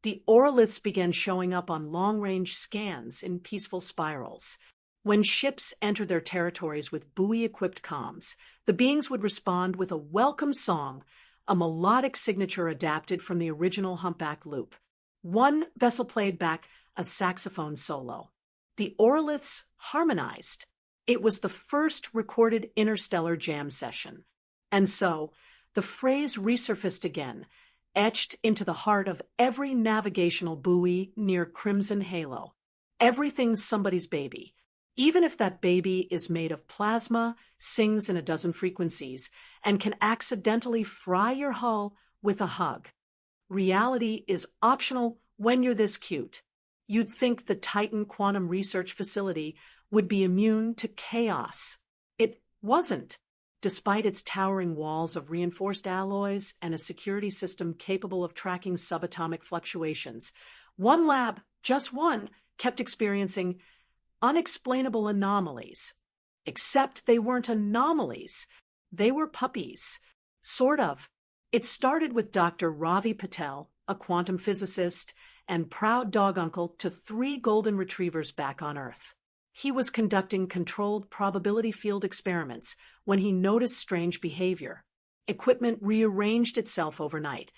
The oroliths began showing up on long-range scans in peaceful spirals. When ships entered their territories with buoy-equipped comms, the beings would respond with a welcome song, a melodic signature adapted from the original humpback loop. One vessel played back a saxophone solo. The oroliths harmonized. It was the first recorded interstellar jam session. And so, the phrase resurfaced again, etched into the heart of every navigational buoy near Crimson Halo. Everything's somebody's baby. Even if that baby is made of plasma, sings in a dozen frequencies, and can accidentally fry your hull with a hug. Reality is optional when you're this cute. You'd think the Titan Quantum Research Facility would be immune to chaos. It wasn't. Despite its towering walls of reinforced alloys and a security system capable of tracking subatomic fluctuations, one lab, just one, kept experiencing unexplainable anomalies. Except they weren't anomalies. They were puppies. Sort of. It started with Dr. Ravi Patel, a quantum physicist, and proud dog uncle to 3 golden retrievers back on Earth. He was conducting controlled probability field experiments when he noticed strange behavior. Equipment rearranged itself overnight,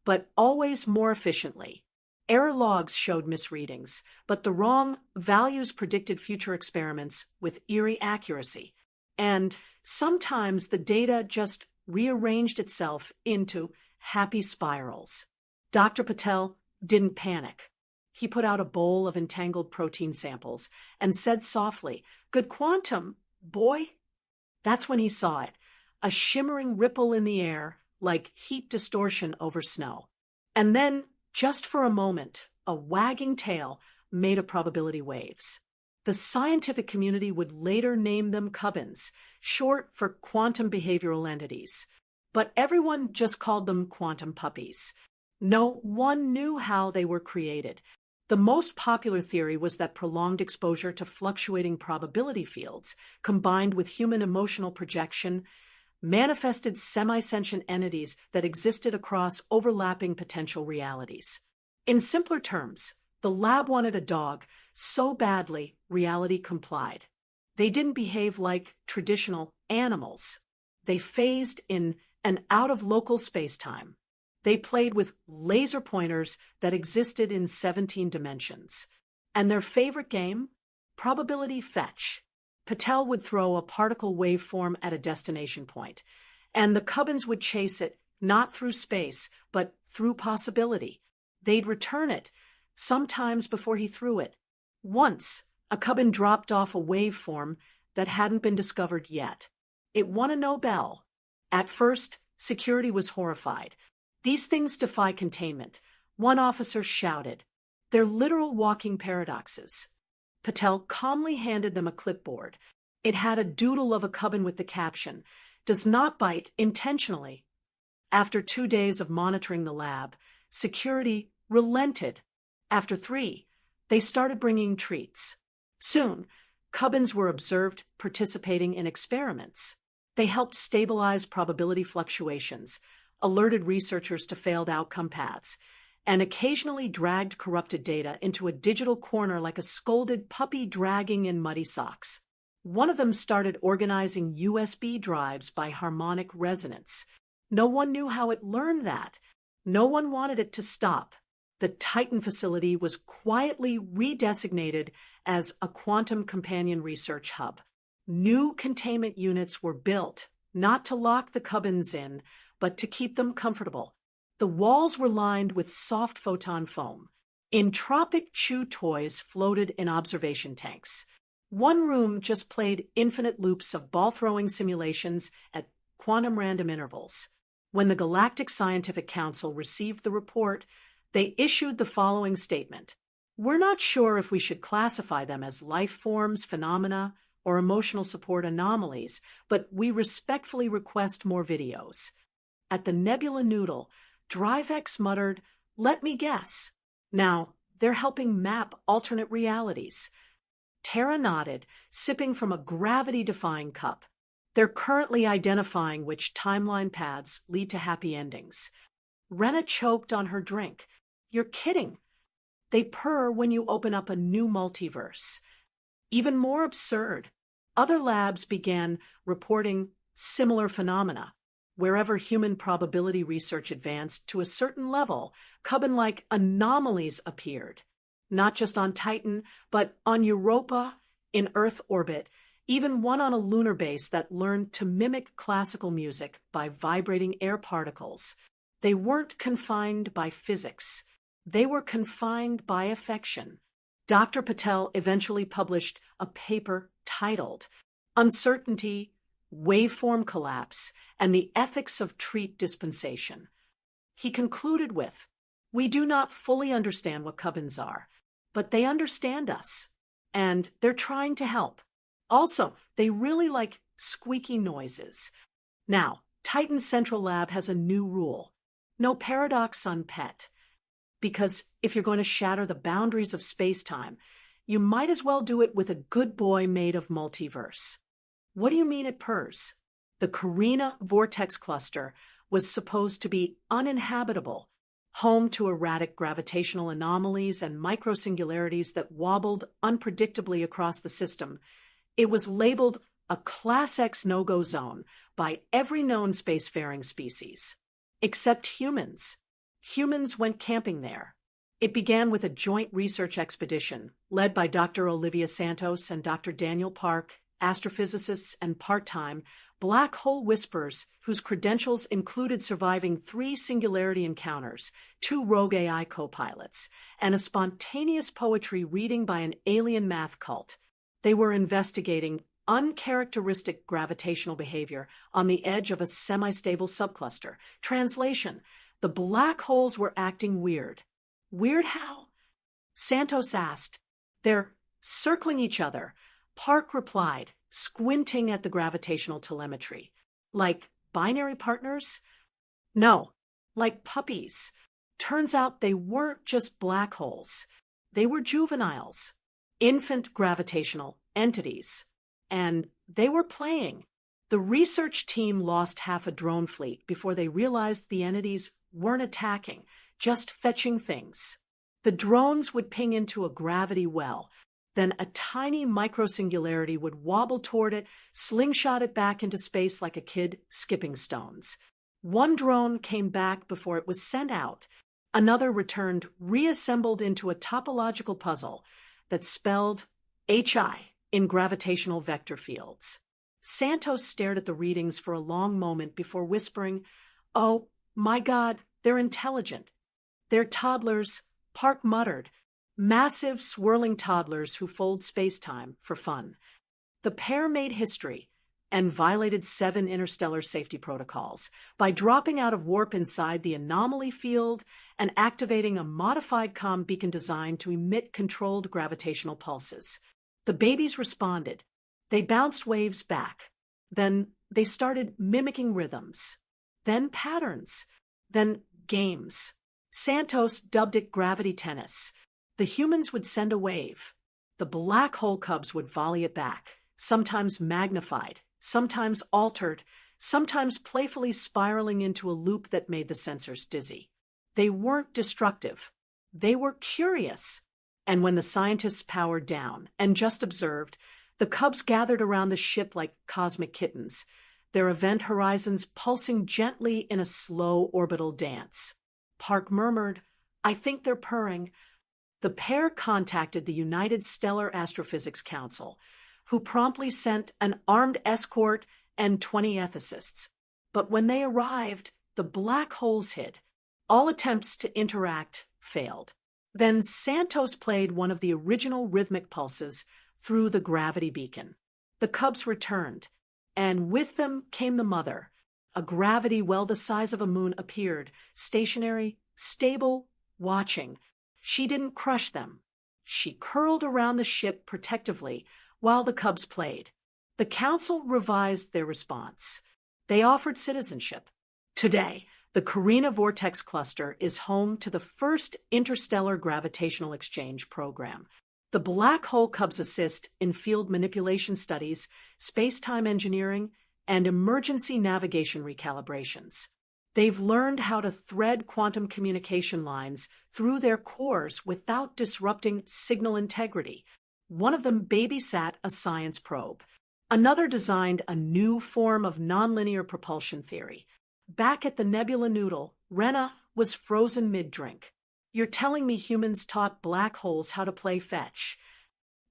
but always more efficiently. Error logs showed misreadings, but the wrong values predicted future experiments with eerie accuracy. And sometimes the data just rearranged itself into happy spirals. Dr. Patel didn't panic. He put out a bowl of entangled protein samples and said softly, "Good quantum, boy." That's when he saw it, a shimmering ripple in the air like heat distortion over snow. And then, just for a moment, a wagging tail made of probability waves. The scientific community would later name them cubbins, short for quantum behavioral entities. But everyone just called them quantum puppies. No one knew how they were created. The most popular theory was that prolonged exposure to fluctuating probability fields, combined with human emotional projection, manifested semi-sentient entities that existed across overlapping potential realities. In simpler terms, the lab wanted a dog so badly reality complied. They didn't behave like traditional animals. They phased in and out of local space-time. They played with laser pointers that existed in 17 dimensions. And their favorite game? Probability fetch. Patel would throw a particle waveform at a destination point, and the cubbins would chase it not through space, but through possibility. They'd return it, sometimes before he threw it. Once, a cubbin dropped off a waveform that hadn't been discovered yet. It won a Nobel. At first, security was horrified. These things defy containment. One officer shouted. They're literal walking paradoxes. Patel calmly handed them a clipboard. It had a doodle of a cubbin with the caption, "Does not bite intentionally." After 2 days of monitoring the lab, security relented. After 3, they started bringing treats. Soon, cubbins were observed participating in experiments. They helped stabilize probability fluctuations, alerted researchers to failed outcome paths, and occasionally dragged corrupted data into a digital corner like a scolded puppy dragging in muddy socks. One of them started organizing USB drives by harmonic resonance. No one knew how it learned that. No one wanted it to stop. The Titan facility was quietly redesignated as a quantum companion research hub. New containment units were built, not to lock the cubbins in, but to keep them comfortable. The walls were lined with soft photon foam. Entropic chew toys floated in observation tanks. One room just played infinite loops of ball-throwing simulations at quantum random intervals. When the Galactic Scientific Council received the report, they issued the following statement. We're not sure if we should classify them as life forms, phenomena, or emotional support anomalies, but we respectfully request more videos. At the Nebula Noodle, DriveX muttered, "Let me guess." Now, they're helping map alternate realities. Tara nodded, sipping from a gravity-defying cup. They're currently identifying which timeline paths lead to happy endings. Rena choked on her drink. You're kidding. They purr when you open up a new multiverse. Even more absurd, other labs began reporting similar phenomena. Wherever human probability research advanced to a certain level, cubbin-like anomalies appeared. Not just on Titan, but on Europa, in Earth orbit, even one on a lunar base that learned to mimic classical music by vibrating air particles. They weren't confined by physics. They were confined by affection. Dr. Patel eventually published a paper titled Uncertainty, Waveform Collapse, and the Ethics of Treat Dispensation. He concluded with, "We do not fully understand what cubbins are, but they understand us, and they're trying to help. Also, they really like squeaky noises." Now, Titan Central Lab has a new rule. No paradox on PET. Because if you're going to shatter the boundaries of space-time, you might as well do it with a good boy made of multiverse. What do you mean it purrs? The Carina vortex cluster was supposed to be uninhabitable, home to erratic gravitational anomalies and microsingularities that wobbled unpredictably across the system. It was labeled a Class X no-go zone by every known spacefaring species. Except humans. Humans went camping there. It began with a joint research expedition led by Dr. Olivia Santos and Dr. Daniel Park, astrophysicists and part-time black hole whisperers whose credentials included surviving 3 singularity encounters, 2 rogue AI co-pilots, and a spontaneous poetry reading by an alien math cult. They were investigating uncharacteristic gravitational behavior on the edge of a semi-stable subcluster. Translation: the black holes were acting weird. Weird how? Santos asked. They're circling each other. Park replied, squinting at the gravitational telemetry. Like binary partners? No, like puppies. Turns out they weren't just black holes. They were juveniles, infant gravitational entities. And they were playing. The research team lost half a drone fleet before they realized the entities weren't attacking, just fetching things. The drones would ping into a gravity well. Then a tiny microsingularity would wobble toward it, slingshot it back into space like a kid skipping stones. One drone came back before it was sent out. Another returned reassembled into a topological puzzle that spelled HI in gravitational vector fields. Santos stared at the readings for a long moment before whispering, "Oh, my God, they're intelligent. They're toddlers," Park muttered. Massive, swirling toddlers who fold space-time for fun. The pair made history and violated 7 interstellar safety protocols by dropping out of warp inside the anomaly field and activating a modified comm beacon designed to emit controlled gravitational pulses. The babies responded. They bounced waves back. Then they started mimicking rhythms. Then patterns. Then games. Santos dubbed it gravity tennis. The humans would send a wave. The black hole cubs would volley it back, sometimes magnified, sometimes altered, sometimes playfully spiraling into a loop that made the sensors dizzy. They weren't destructive. They were curious. And when the scientists powered down and just observed, the cubs gathered around the ship like cosmic kittens, their event horizons pulsing gently in a slow orbital dance. Park murmured, "I think they're purring." The pair contacted the United Stellar Astrophysics Council, who promptly sent an armed escort and 20 ethicists. But when they arrived, the black holes hid. All attempts to interact failed. Then Santos played one of the original rhythmic pulses through the gravity beacon. The cubs returned, and with them came the mother. A gravity well the size of a moon appeared, stationary, stable, watching. She didn't crush them. She curled around the ship protectively while the cubs played. The council revised their response. They offered citizenship. Today, the Carina Vortex Cluster is home to the first interstellar gravitational exchange program. The black hole cubs assist in field manipulation studies, space-time engineering, and emergency navigation recalibrations. They've learned how to thread quantum communication lines through their cores without disrupting signal integrity. One of them babysat a science probe. Another designed a new form of nonlinear propulsion theory. Back at the Nebula Noodle, Rena was frozen mid-drink. "You're telling me humans taught black holes how to play fetch?"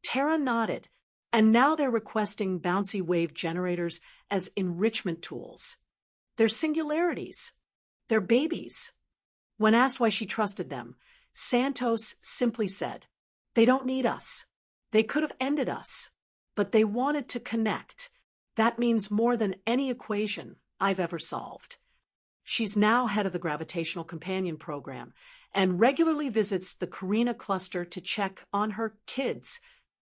Tara nodded, and now they're requesting bouncy wave generators as enrichment tools. They're singularities. They're babies. When asked why she trusted them, Santos simply said, "They don't need us. They could have ended us, but they wanted to connect. That means more than any equation I've ever solved." She's now head of the Gravitational Companion Program and regularly visits the Carina cluster to check on her kids.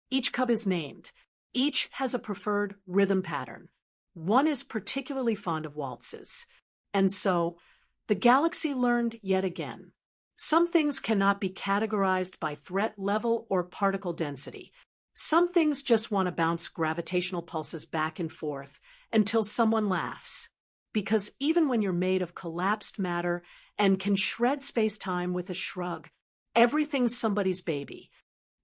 Each cub is named. Each has a preferred rhythm pattern. One is particularly fond of waltzes. And so, the galaxy learned yet again. Some things cannot be categorized by threat level or particle density. Some things just want to bounce gravitational pulses back and forth until someone laughs. Because even when you're made of collapsed matter and can shred space-time with a shrug, everything's somebody's baby.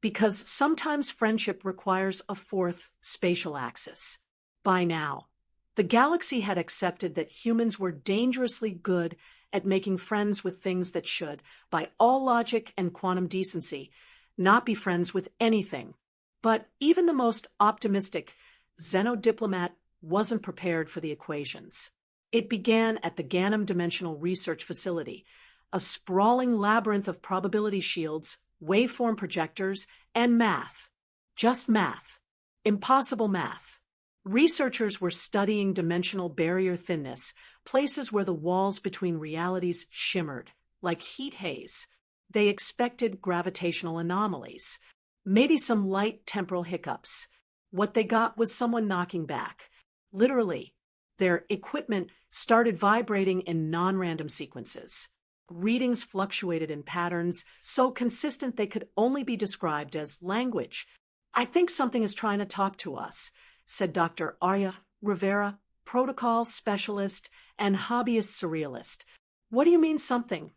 Because sometimes friendship requires a fourth spatial axis. By now, the galaxy had accepted that humans were dangerously good at making friends with things that should, by all logic and quantum decency, not be friends with anything. But even the most optimistic xenodiplomat wasn't prepared for the equations. It began at the Ganem Dimensional Research Facility, a sprawling labyrinth of probability shields, waveform projectors, and math. Just math. Impossible math. Researchers were studying dimensional barrier thinness, places where the walls between realities shimmered, like heat haze. They expected gravitational anomalies, maybe some light temporal hiccups. What they got was someone knocking back. Literally, their equipment started vibrating in non-random sequences. Readings fluctuated in patterns so consistent they could only be described as language. "I think something is trying to talk to us," said Dr. Arya Rivera, protocol specialist and hobbyist surrealist. "What do you mean something?"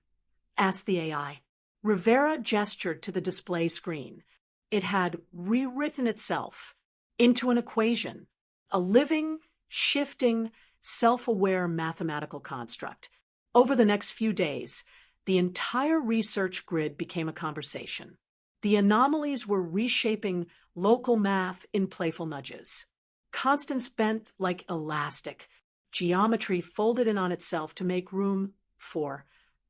asked the AI. Rivera gestured to the display screen. It had rewritten itself into an equation, a living, shifting, self-aware mathematical construct. Over the next few days, the entire research grid became a conversation. The anomalies were reshaping local math in playful nudges. Constants bent like elastic. Geometry folded in on itself to make room for,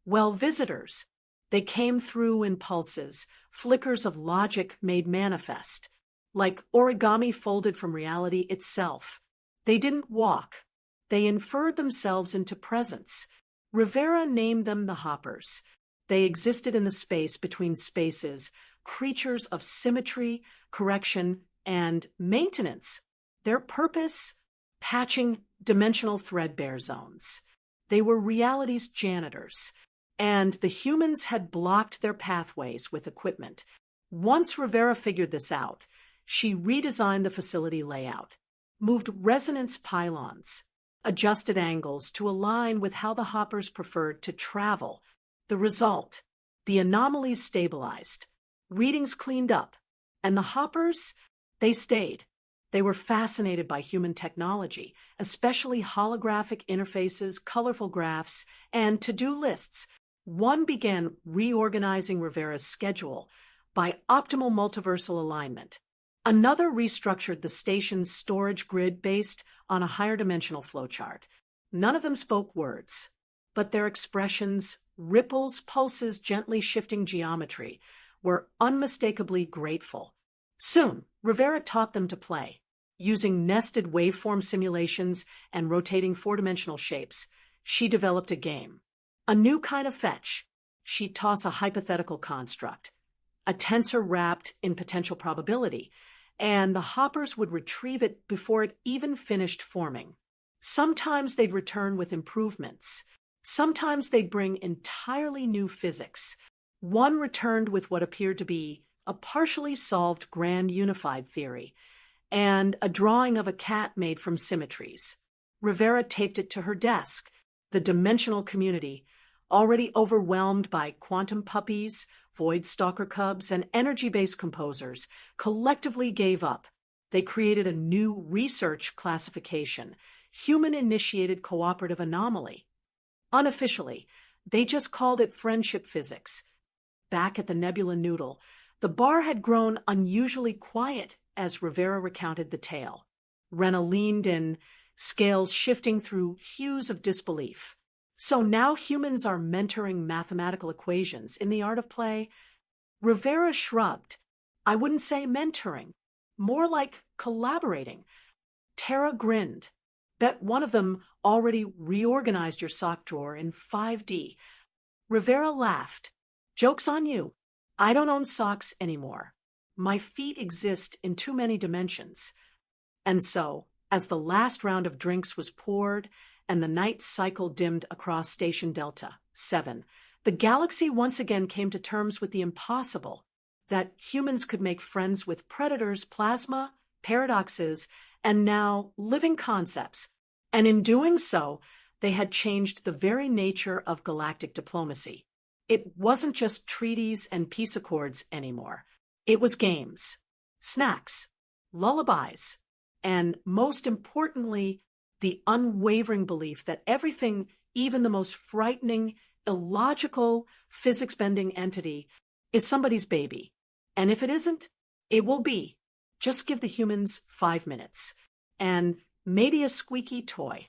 well, visitors. They came through in pulses, flickers of logic made manifest, like origami folded from reality itself. They didn't walk. They inferred themselves into presence. Rivera named them the hoppers. They existed in the space between spaces, creatures of symmetry, correction, and maintenance. Their purpose? Patching dimensional threadbare zones. They were reality's janitors, and the humans had blocked their pathways with equipment. Once Rivera figured this out, she redesigned the facility layout, moved resonance pylons, adjusted angles to align with how the hoppers preferred to travel. The result? The anomalies stabilized, readings cleaned up, and the hoppers, they stayed. They were fascinated by human technology, especially holographic interfaces, colorful graphs, and to-do lists. One began reorganizing Rivera's schedule by optimal multiversal alignment. Another restructured the station's storage grid based on a higher dimensional flowchart. None of them spoke words, but their expressions, ripples, pulses, gently shifting geometry, were unmistakably grateful. Soon, Rivera taught them to play. Using nested waveform simulations and rotating four-dimensional shapes, she developed a game. A new kind of fetch. She'd toss a hypothetical construct, a tensor wrapped in potential probability, and the hoppers would retrieve it before it even finished forming. Sometimes they'd return with improvements. Sometimes they'd bring entirely new physics. One returned with what appeared to be a partially solved grand unified theory, and a drawing of a cat made from symmetries. Rivera taped it to her desk. The dimensional community, already overwhelmed by quantum puppies, void stalker cubs, and energy-based composers, collectively gave up. They created a new research classification, human-initiated cooperative anomaly. Unofficially, they just called it friendship physics. Back at the Nebula Noodle, the bar had grown unusually quiet as Rivera recounted the tale. Rena leaned in, scales shifting through hues of disbelief. "So now humans are mentoring mathematical equations in the art of play?" Rivera shrugged. "I wouldn't say mentoring, more like collaborating." Tara grinned. "Bet one of them already reorganized your sock drawer in 5D. Rivera laughed. "Joke's on you. I don't own socks anymore. My feet exist in too many dimensions." And so, as the last round of drinks was poured and the night cycle dimmed across Station Delta 7, the galaxy once again came to terms with the impossible, that humans could make friends with predators, plasma, paradoxes, and now living concepts. And in doing so, they had changed the very nature of galactic diplomacy. It wasn't just treaties and peace accords anymore. It was games, snacks, lullabies, and most importantly, the unwavering belief that everything, even the most frightening, illogical, physics-bending entity, is somebody's baby. And if it isn't, it will be. Just give the humans 5 minutes. And maybe a squeaky toy.